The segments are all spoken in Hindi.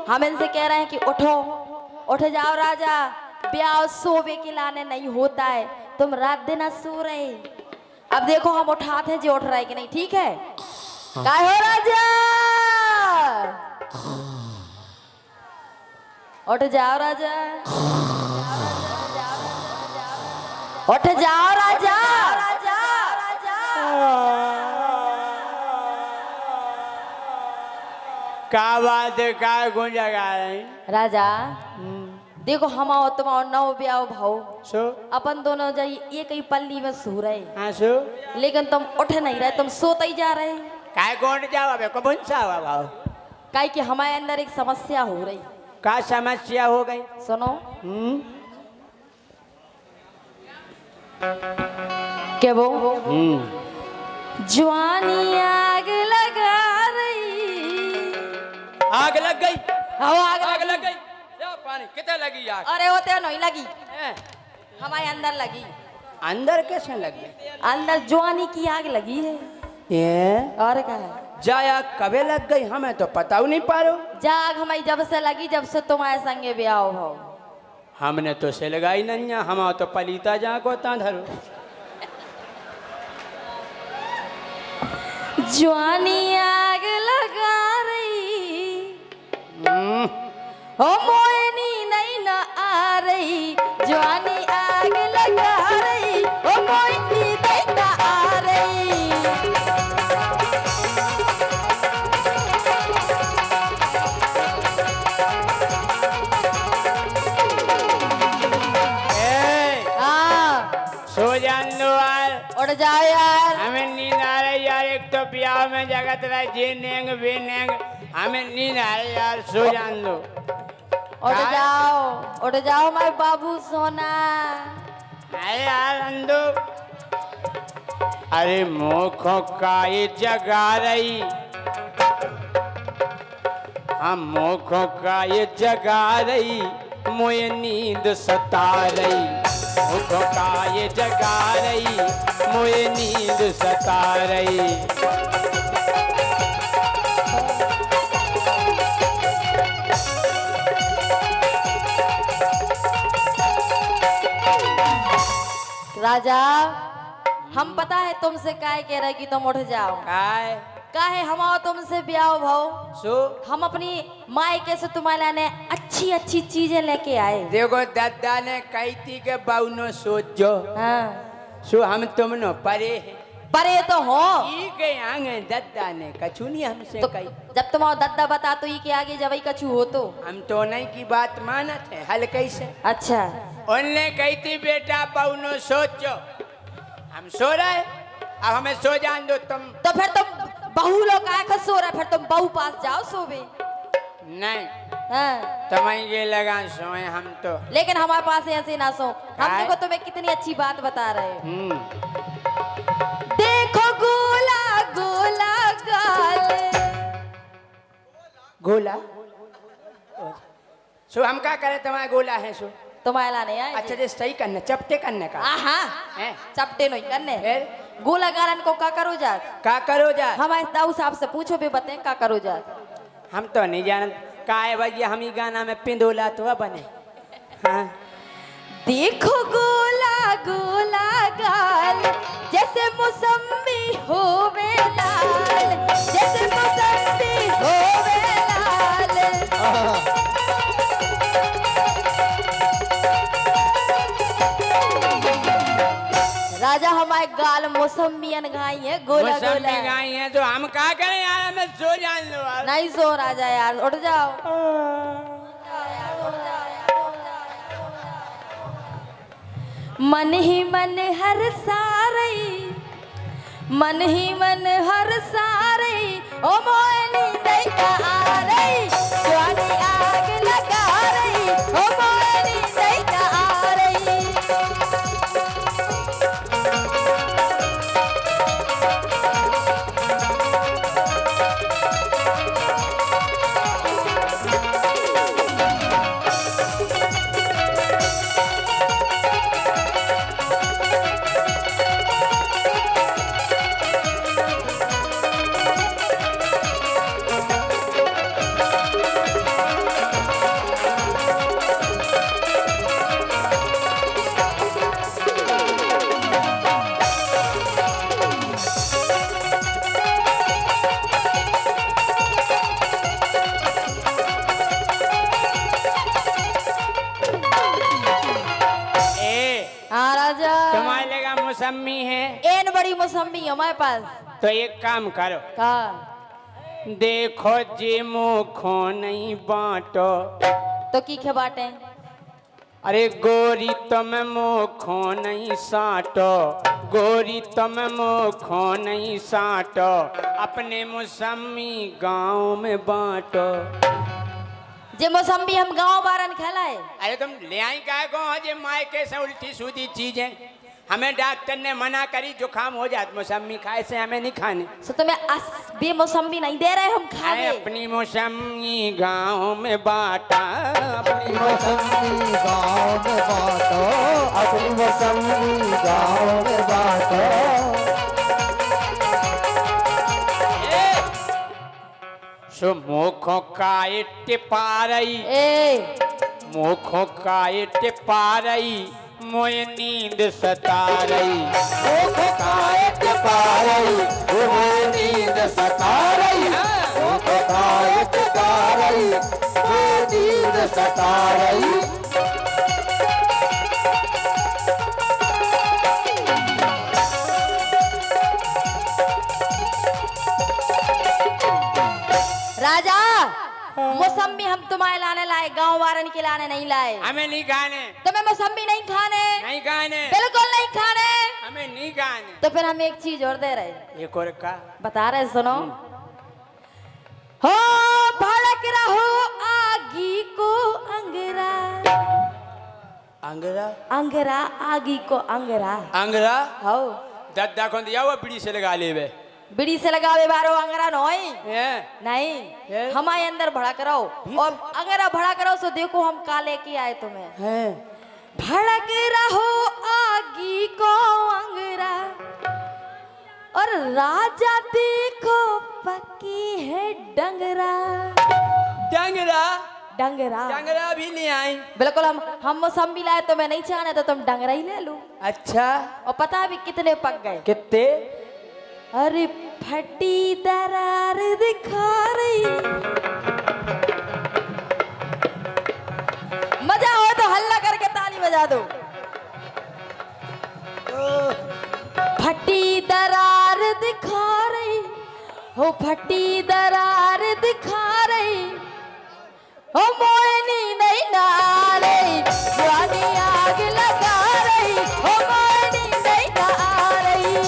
हम इनसे कह रहे हैं कि उठो, उठ जाओ राजा, ब्याह सोवे के लाने नहीं होता है, तुम रात दिन सो रहे। अब देखो हम उठाते हैं, जो उठ रहा है कि नहीं, ठीक है? काय हो राजा, उठ जाओ राजा, उठ जाओ राजा, राजा, राजा। का बात है, का गुंजा गा रहे राजा? देखो हम आओ तुम आओ, नौ ब्याह भाव सो अपन दोनों जाई एक ही पल्ली में सो रहे, हाँ सो लेकिन तुम उठ नहीं रहे, तुम सोते ही जा रहे। काय कौन जाओ अबे कौन सा हुआ भाव? काहे कि हमारे अंदर एक समस्या हो रही। का समस्या हो गई? सुनो, क्या वो जवानी आग लगा रही। आग लग गई? आग लग गई। पानी कितने लगी आग? अरे वो तो नहीं लगी, हमारे अंदर लगी। अंदर कैसे लग गई? अंदर जवानी की आग लगी है। ये और क्या है? जाया कबे लग गई, हमें तो पता नहीं पा रहा। जाग हमारी जब से लगी, जब से तुम्हारे संगे ब्याह हो। हमने तो से लगाई नहीं, हम तो पलीता जा को ता धरो। जवानी आग लगा रही, हो मोयनी नहीं न आ रही। जवानी आग लगा रही, हो मोयनी नहीं न आ रही। सो जान लो यार, उठ जाओ यार, हमें नींद आ रही यार। एक तो ब्याह में जगत रहा जे नेंग वे नेंग, हमें नींद आ रही यार, सो जान लो। उठ जाओ, उठ जाओ मेरे बाबू सोना। अरे यार अंदो, अरे मोखों का ये जगा रही, हम मोखों का ये जगा रही, मुझे नींद सता रही। मोखों का ये जगा रही, मुझे नींद सता रही। राजा, हम पता है तुमसे काहे कह रहे कि तुम उठ जाओ। काहे हम आओ तुमसे ब्याह भाव, सो हम अपनी मायके से तुम्हारे लाने अच्छी अच्छी चीजें लेके आए। देखो दादा ने कही थी के बाउनो सोचो, हाँ। सो हम तुम नो परे परे तो हो, के आगे दादा ने कछु नहीं हमसे तो कही। जब तुम आओ दद्दा बता तो ये के आगे जब कछु हो तो हम तो नहीं की बात मानत है हल कैसे। अच्छा, उनने कही थी बेटा बाउनो सोचो, हम सो रहे, अब हमें सो जान दो तुम। तो फिर तुम बहू लोग आकर सो रहे, फिर तुम बहू पास जाओ सोवे। नहीं, हाँ। तुम्हें ये लगा सोए हम तो, लेकिन हमारे पास ऐसे ना सो। हम देखो तुम्हें कितनी अच्छी बात बता रहे हैं। देखो गोला गोला गाल, गोला सो हम क्या करे, तुम्हारा गोला है सो तुम्हारे लाने आए। अच्छा जे सही करने, चपटे करने का हाँ, चपटे नहीं करने। फिर गोला गालन को का करो जा, का करो जा। हमारे दाऊ साहब से पूछो भी बताए का करो जा। हम तो नहीं जान का है भैया, हम ही गाना में पिंदोला तो बने। हाँ। देखो गोला गोला गाल, जैसे मौसमी होवे लाल, जैसे मौसमी होवे लाल। राजा हमारे गाल मौसमियन गाई है, गोला गोला गाई है, तो हम क्या करें यार, हमें सो जान लो यार। नहीं सो राजा यार, उठ जाओ। मन ही मन हर सारे, मन ही मन हर सारे, ओ मोयनी दैया आ रही, जवानी आग लगा रही, ओ मोयनी दैया आ रही। मौसमी है। एन बड़ी मौसमी हमारे पास। तो एक काम करो, का देखो जे मुखो नहीं बांटो। तो की खे बाटे? अरे गोरी तुम मुखो नहीं साटो, गोरी तुम मुखो नहीं साटो, अपने मौसमी गांव में बांटो। जे मौसमी हम गांव बारन खिलाए। अरे तुम ले आई काय को जे मायके से उल्टी सीधी चीजें। हमें डॉक्टर ने मना करी, जुकाम हो जात मौसमी खाए से, हमें नहीं खाने। सो तुम्हें बे मौसमी नहीं दे रहे हम खा अरे ले। अपनी मौसमी गांव में बांटा, अपनी मौसमी गाँव में बाँटो, अपनी मौसमी गाँव में बाँटो। सो मुखों का टिपा रही, ए मुखों का टिपा रही, मोए नींद सता रही। मुखों का टिपा रही, मोए नींद सता रही। मुखों का टिपा रही, मोए नींद सता रही। राजा मौसमी हम तुम्हारे लाने लाए, गांव वारन के लाने नहीं लाए। हमें नहीं खाने, तुम्हें मौसमी नहीं खाने, नहीं खाने, बिल्कुल नहीं खाने। हमें नहीं खाने। तो फिर हम एक चीज और दे रहे, एक और का बता रहे, सुनो। हो भड़क रहो आगी को अंगरा, अंगरा, अंगरा आगी को अंगरा। अंगरा हो दद्दा को दिया हुआ बीड़ी से लगा ले वे। बीड़ी से लगावे बारो अंगरा नोई ये नहीं, हमारे अंदर भड़क रहो। और अंगरा भड़क रहो सो देखो हम का लेके आए तुम्हें। है भड़क रहो आगी को अंगरा, और राजा देखो पक्की है डंगरा। डंगरा, डंगरा डंगरा भी ले आई। बिल्कुल हम मौसमी लाए, तुम्हें नहीं चाहना तो तुम डंगरा ही ले लो। अच्छा, और पता भी कितने पक गए। कितने? अरे फटी दरार दिखा रही। मजा हो तो हल्ला करके ताली बजा दो। फटी दरार दिखा रही हो, फटी दरार दिखा रही हो, मोहिनी नहीं ना रही, जवानी आग लगा रही हो, मोहिनी नहीं ना रही।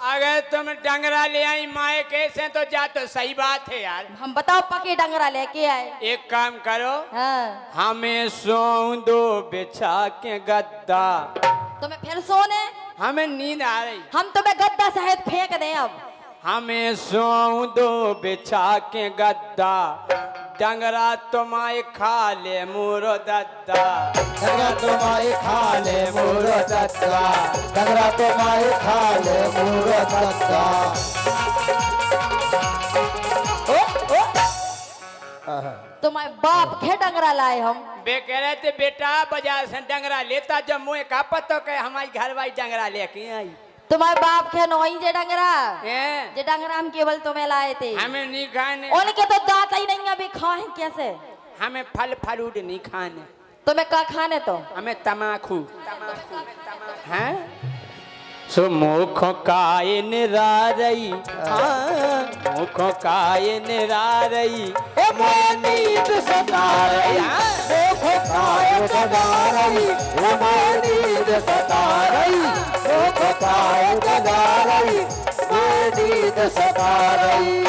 अगर तुम डंगरा ले आई माए कैसे तो जा, तो सही बात है यार। हम बताओ पके डंगरा लेके आए। एक काम करो, हाँ हमें सो दो बिछा के गद्दा। तुम्हें फिर सोने, हमें नींद आ रही। हम तुम्हें गद्दा सहित फेंक दें अब। हमें सो दो बिछा के गद्दा, डंगरा तुम्हारे खा ले मुरो दद्दा। डंगरा तुम्हारे खा ले मोरो दद्दा, डंगरा तुम्हारे खा ले मोरो दद्दा। तुम्हारे बाप के डंगरा लाए हम। बे कह रहे थे बेटा बाजार से डंगरा लेता, जब मुँह का पतो के हमारी घर वाली डंगरा लेके आई। तुम्हारे बाप के नोई जे डंगरा, हैं? जे डंगरा हम केवल तुम्हें लाए थे। हमें नहीं खाने, उनके तो दांत ही नहीं, अभी खाए कैसे? हमें फल फ्रूट नहीं खाने, तुम्हें का खाने तो? हमें तमाकू। हैं? सो मुखों काये निरारई, मुखों काये निरारई, ओ मोए नींद सता रही, मुखों काये जगा रही, ओ मोए नींद सता रही, मुखों काये जगा रही, मोए नींद सता रही।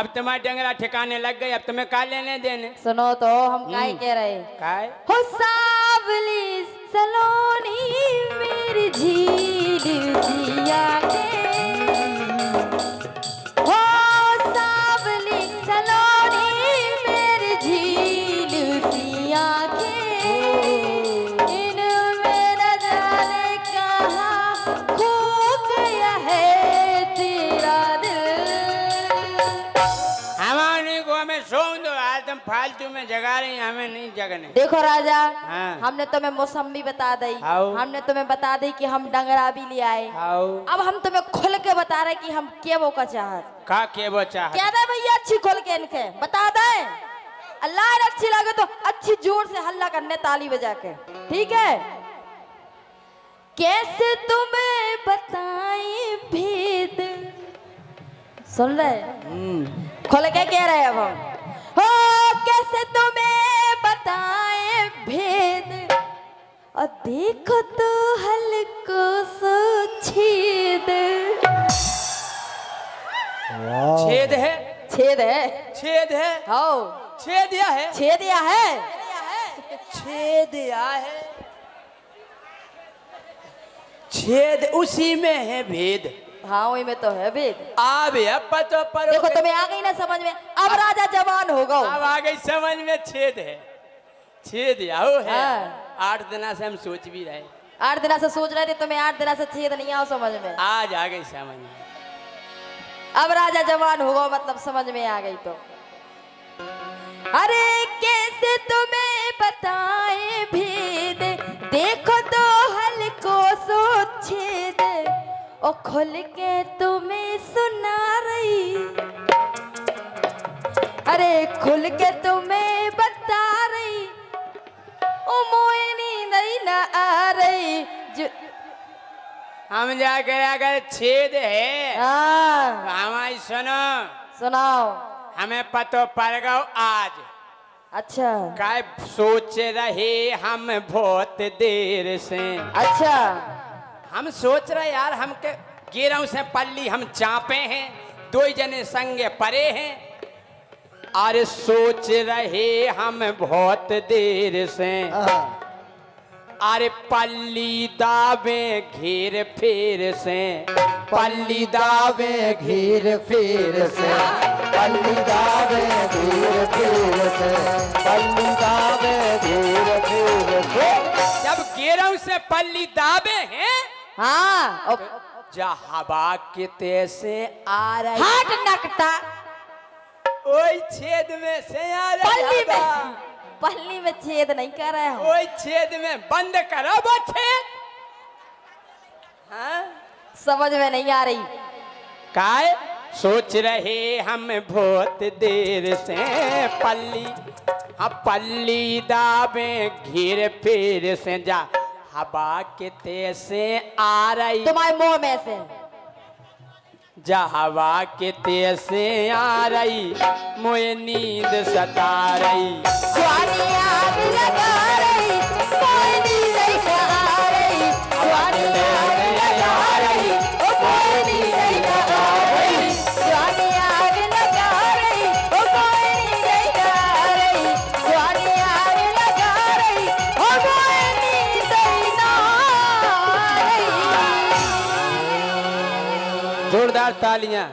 अब तुम्हारे डंगरा ठिकाने लग गए, अब तुम्हें का लेने देने। सुनो तो हम काय कह रहे काय हो सावली सलोनी मेरी झील जिया के हो सावली सलोनी मेरी झील जिया के इनमें न जाने कहाँ खो गया है तेरा दिल। हमारे को हमें सोन दो यार, तुम फालतू में जगा रही, हमें नहीं जगने। देखो राजा, हाँ। हमने तुम्हें मौसमी बता दी, आओ। हमने तुम्हें बता दी कि हम डंगरा भी ले आए। आओ अब हम तुम्हें खुल के बता रहे कि हम क्या वो का चाहत का के वो चाह। क्या दे भैया, अच्छी खोल के इनके बता दे। अल्लाह ने अच्छी लगे तो अच्छी जोर से हल्ला करने, ताली बजा के, ठीक है। कैसे तुम्हें बताएं भेद, सुन रहे खोल के कह रहे हैं अब हम। हो कैसे तुम्हें बताएं भेद, और देखो तो हल्को सो छेद। छेद है, छेद है, छेद है, हो छेद या है, छेद या है, छेद या है, छेद उसी में है भेद। हाँ वही में तो है भेद। अब पतो पर देखो तुम्हें आ गई ना समझ में, अब राजा जवान हो गो। अब आ गई समझ में, छेद है, छेद आओ है। हाँ। 8 दिन से हम सोच भी रहे, 8 दिन से सोच रहे थे, तुम्हें 8 दिन से छेद नहीं आओ समझ में। आज आ गई समझ में। अब राजा जवान हो गो, मतलब समझ में आ गई तो। अरे कैसे तुम्हें बताए भेद, देखो तो हल्को सो छेद, ओ खोल के तुम्हें सुना रही, अरे खुल के तुम्हें बता रही, ओ मोए नींद ही ना आ रही। हम जाकर अगर छेद है, हाँ हमारी सुनो, सुनाओ। हमें पतो पड़ गो आज। अच्छा काय सोच रहे हम बहुत देर से, अच्छा, हम सोच रहे यार, हम के गिरों से पल्ली हम चापे हैं, 2 जने संगे परे हैं। अरे सोच रहे हम बहुत देर से, अरे पल्ली दावे घेर फेर से, पल्ली दावे घेर फेर से, पल्ली दावे घेर फेर से, पल्ली दावे घेर फेर से। जब गिरों से पल्ली दावे हैं, हाँ जा हवा के तैसे आ रही, हाट नकटा ओई छेद में से आ पल्ली रहा, में, पल्ली में छेद नहीं कर रहे हो। ओई छेद में बंद करो वो छेद। हाँ समझ में नहीं आ रही। काय सोच रहे हम बहुत देर से, पल्ली अब पल्ली दावे घेर फेर से, जा हवा के तैसे आ रही, तुम्हारे मुंह में से जा हवा के तैसे आ रही, मुझे नींद सता रही, जवानी आग लगा रही, कोई नींद नहीं आ रही, जवानी आग लगा रही, ओ कोई नींद नहीं आ रही, जवानी आग लगा रही, ओ कोई नींद नहीं आ रही, जवानी आग लगा रही, ओ कोई नींद नहीं आ रही। जोरदार तालियां।